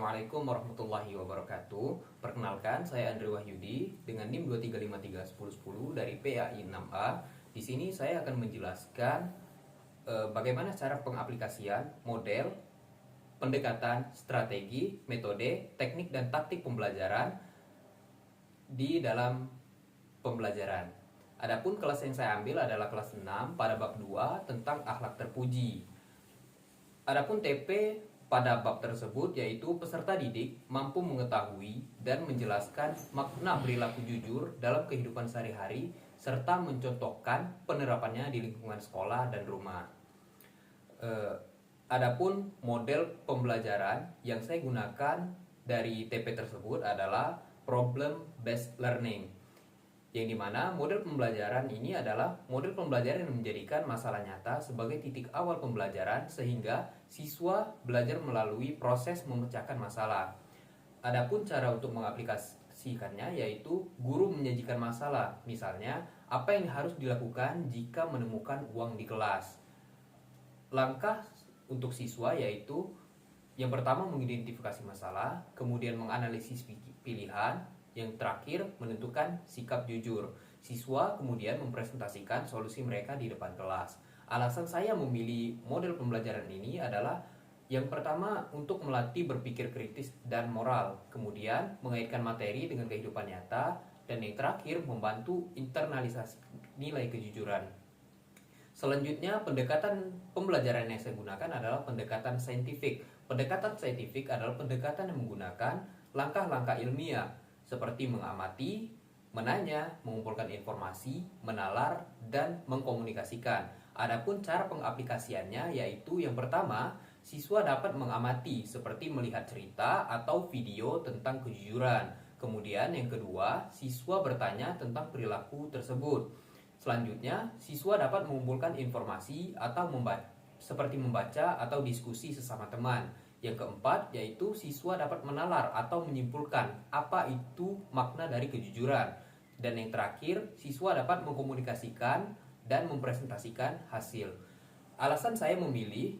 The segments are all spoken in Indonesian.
Assalamualaikum warahmatullahi wabarakatuh. Perkenalkan, saya Andri Wahyudi dengan NIM 23531010 dari PAI 6A. Di sini saya akan menjelaskan bagaimana cara pengaplikasian model, pendekatan, strategi, metode, teknik dan taktik pembelajaran di dalam pembelajaran. Adapun kelas yang saya ambil adalah kelas 6 pada bab 2 tentang akhlak terpuji. Adapun TP pada bab tersebut yaitu peserta didik mampu mengetahui dan menjelaskan makna perilaku jujur dalam kehidupan sehari-hari serta mencontohkan penerapannya di lingkungan sekolah dan rumah. Adapun model pembelajaran yang saya gunakan dari TP tersebut adalah problem based learning, yang dimana model pembelajaran ini adalah model pembelajaran yang menjadikan masalah nyata sebagai titik awal pembelajaran sehingga siswa belajar melalui proses memecahkan masalah. Adapun cara untuk mengaplikasikannya yaitu guru menyajikan masalah, misalnya apa yang harus dilakukan jika menemukan uang di kelas. Langkah untuk siswa yaitu yang pertama mengidentifikasi masalah, kemudian menganalisis pilihan, yang terakhir menentukan sikap jujur. Siswa kemudian mempresentasikan solusi mereka di depan kelas. Alasan saya memilih model pembelajaran ini adalah yang pertama untuk melatih berpikir kritis dan moral, kemudian mengaitkan materi dengan kehidupan nyata, dan yang terakhir membantu internalisasi nilai kejujuran. Selanjutnya, pendekatan pembelajaran yang saya gunakan adalah pendekatan saintifik. Pendekatan saintifik adalah pendekatan yang menggunakan langkah-langkah ilmiah seperti mengamati, menanya, mengumpulkan informasi, menalar, dan mengkomunikasikan. Adapun cara pengaplikasiannya yaitu yang pertama, siswa dapat mengamati seperti melihat cerita atau video tentang kejujuran. Kemudian yang kedua, siswa bertanya tentang perilaku tersebut. Selanjutnya, siswa dapat mengumpulkan informasi atau seperti membaca atau diskusi sesama teman. Yang keempat, yaitu siswa dapat menalar atau menyimpulkan apa itu makna dari kejujuran. Dan yang terakhir, siswa dapat mengkomunikasikan dan mempresentasikan hasil. Alasan saya memilih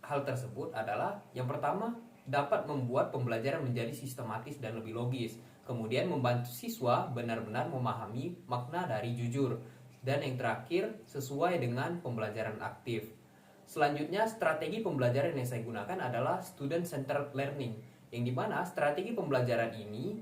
hal tersebut adalah yang pertama, dapat membuat pembelajaran menjadi sistematis dan lebih logis. Kemudian membantu siswa benar-benar memahami makna dari jujur. Dan yang terakhir, sesuai dengan pembelajaran aktif. Selanjutnya, strategi pembelajaran yang saya gunakan adalah student centered learning, yang dimana strategi pembelajaran ini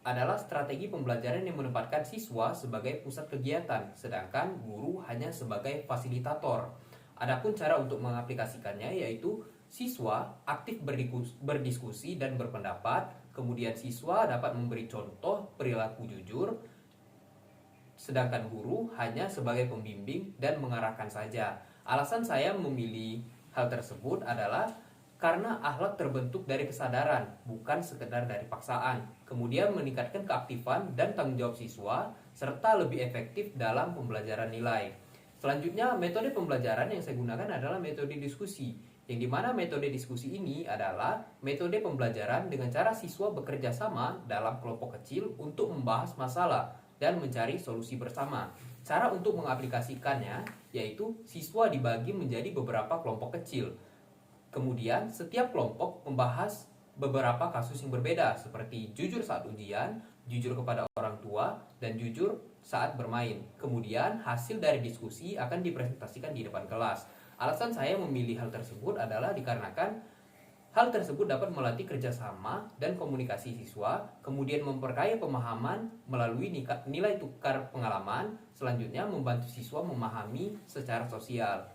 adalah strategi pembelajaran yang menempatkan siswa sebagai pusat kegiatan, sedangkan guru hanya sebagai fasilitator. Adapun cara untuk mengaplikasikannya yaitu siswa aktif berdiskusi dan berpendapat, kemudian siswa dapat memberi contoh perilaku jujur, sedangkan guru hanya sebagai pembimbing dan mengarahkan saja. Alasan saya memilih hal tersebut adalah karena akhlak terbentuk dari kesadaran, bukan sekedar dari paksaan. Kemudian meningkatkan keaktifan dan tanggung jawab siswa, serta lebih efektif dalam pembelajaran nilai. Selanjutnya, metode pembelajaran yang saya gunakan adalah metode diskusi, yang dimana metode diskusi ini adalah metode pembelajaran dengan cara siswa bekerja sama dalam kelompok kecil untuk membahas masalah dan mencari solusi bersama. Cara untuk mengaplikasikannya yaitu siswa dibagi menjadi beberapa kelompok kecil. Kemudian setiap kelompok membahas beberapa kasus yang berbeda seperti jujur saat ujian, jujur kepada orang tua, dan jujur saat bermain. Kemudian hasil dari diskusi akan dipresentasikan di depan kelas. Alasan saya memilih hal tersebut adalah dikarenakan hal tersebut dapat melatih kerjasama dan komunikasi siswa, kemudian memperkaya pemahaman melalui nilai tukar pengalaman, selanjutnya membantu siswa memahami secara sosial.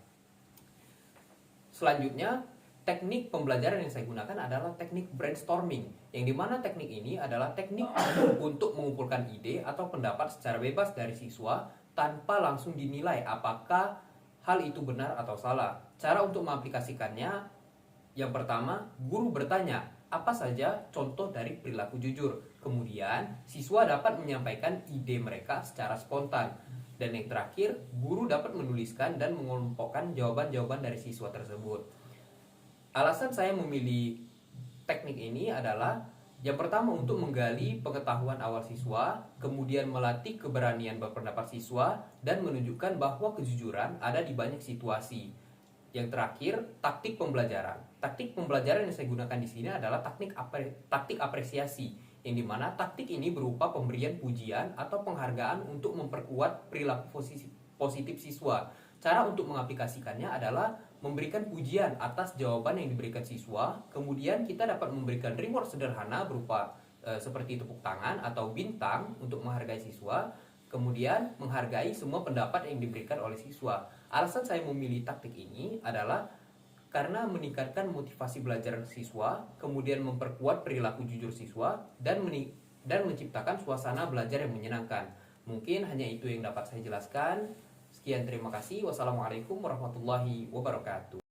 Selanjutnya, teknik pembelajaran yang saya gunakan adalah teknik brainstorming, yang dimana teknik ini adalah teknik untuk mengumpulkan ide atau pendapat secara bebas dari siswa tanpa langsung dinilai apakah hal itu benar atau salah. Cara untuk mengaplikasikannya, yang pertama, guru bertanya, apa saja contoh dari perilaku jujur? Kemudian, siswa dapat menyampaikan ide mereka secara spontan. Dan yang terakhir, guru dapat menuliskan dan mengelompokkan jawaban-jawaban dari siswa tersebut. Alasan saya memilih teknik ini adalah yang pertama untuk menggali pengetahuan awal siswa, kemudian melatih keberanian berpendapat siswa, dan menunjukkan bahwa kejujuran ada di banyak situasi. Yang terakhir, taktik pembelajaran. Taktik pembelajaran yang saya gunakan di sini adalah taktik apresiasi, yang dimana taktik ini berupa pemberian pujian atau penghargaan untuk memperkuat perilaku positif siswa. Cara untuk mengaplikasikannya adalah memberikan pujian atas jawaban yang diberikan siswa, kemudian kita dapat memberikan reward sederhana berupa seperti tepuk tangan atau bintang untuk menghargai siswa, kemudian menghargai semua pendapat yang diberikan oleh siswa. Alasan saya memilih taktik ini adalah karena meningkatkan motivasi belajar siswa, kemudian memperkuat perilaku jujur siswa, dan menciptakan suasana belajar yang menyenangkan. Mungkin hanya itu yang dapat saya jelaskan. Sekian, terima kasih. Wassalamualaikum warahmatullahi wabarakatuh.